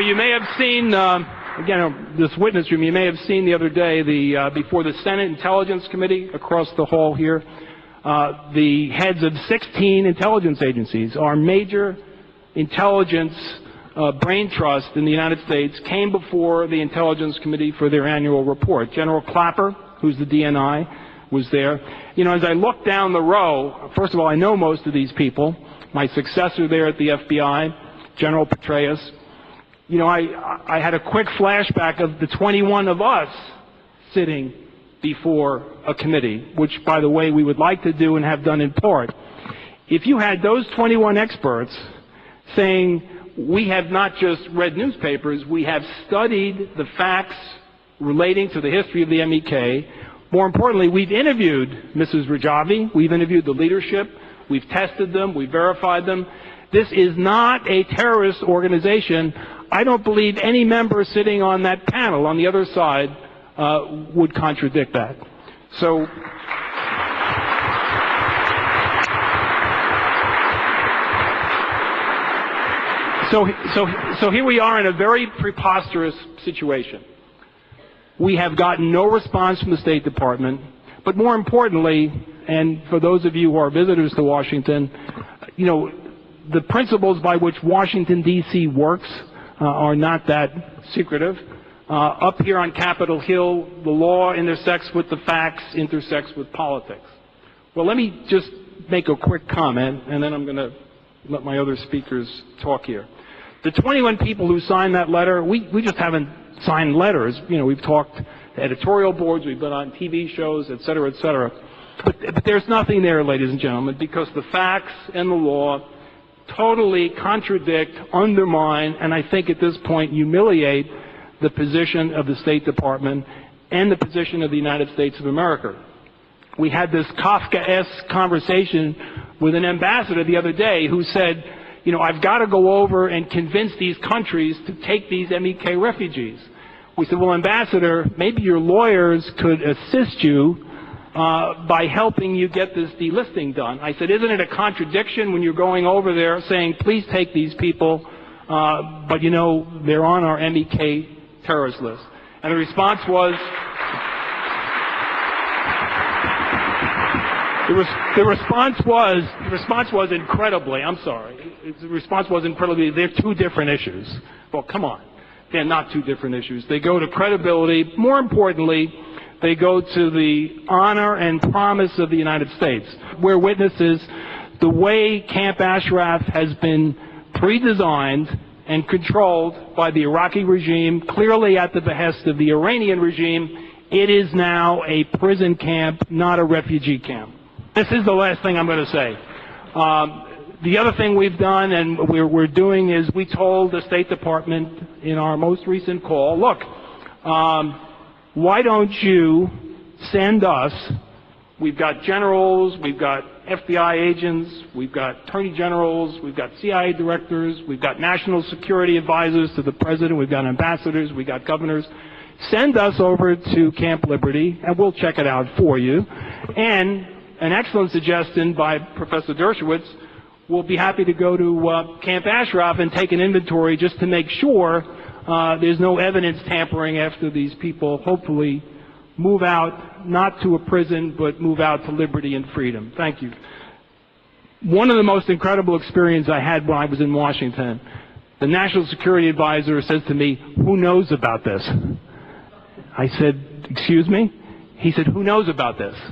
You may have seen, again, this witness room, you may have seen the other day before the Senate Intelligence Committee across the hall here, the heads of 16 intelligence agencies, our major intelligence brain trust in the United States, came before the Intelligence Committee for their annual report. General Clapper, who's the DNI, was there. You know, as I look down the row, first of all, I know most of these people. My successor there at the FBI, General Petraeus. You know, I had a quick flashback of the 21 of us sitting before a committee, which, by the way, we would like to do and have done in part. If you had those 21 experts saying, we have not just read newspapers, we have studied the facts relating to the history of the MEK. More importantly, we've interviewed Mrs. Rajavi, we've interviewed the leadership, we've tested them, we've verified them. This is not a terrorist organization. I don't believe any member sitting on that panel on the other side would contradict that. So here we are in a very preposterous situation. We have gotten no response from the State Department, but more importantly, and for those of you who are visitors to Washington, you know, the principles by which Washington, D.C. works are not that secretive. Up here on Capitol Hill, the law intersects with the facts, intersects with politics. Well, let me just make a quick comment, and then I'm going to let my other speakers talk here. The 21 people who signed that letter, we just haven't signed letters. You know, we've talked to editorial boards, we've been on TV shows, et cetera, et cetera. But there's nothing there, ladies and gentlemen, because the facts and the law totally contradict, undermine, and I think at this point humiliate the position of the State Department and the position of the United States of America. We had this Kafkaesque conversation with an ambassador the other day who said, you know, I've got to go over and convince these countries to take these MEK refugees. We said, well, Ambassador, maybe your lawyers could assist you by helping you get this delisting done. I said, isn't it a contradiction when you're going over there saying, please take these people, but you know, they're on our MEK terrorist list? And the response was, the response was incredibly, I'm sorry, the response was incredibly, they're two different issues. Well, come on. They're not two different issues. They go to credibility. More importantly, they go to the honor and promise of the United States. We're witnesses. The way Camp Ashraf has been pre-designed and controlled by the Iraqi regime, clearly at the behest of the Iranian regime, it is now a prison camp, not a refugee camp. This is the last thing I'm going to say. The other thing we've done and we're doing is we told the State Department in our most recent call, look, why don't you send us, we've got generals, we've got FBI agents, we've got attorney generals, we've got CIA directors, we've got national security advisors to the president, we've got ambassadors, we've got governors. Send us over to Camp Liberty and we'll check it out for you. And an excellent suggestion by Professor Dershowitz, we'll be happy to go to Camp Ashraf and take an inventory just to make sure there's no evidence tampering after these people hopefully move out, not to a prison, but move out to liberty and freedom. Thank you. One of the most incredible experiences I had when I was in Washington, the National Security Advisor says to me, who knows about this? I said, excuse me? He said, who knows about this?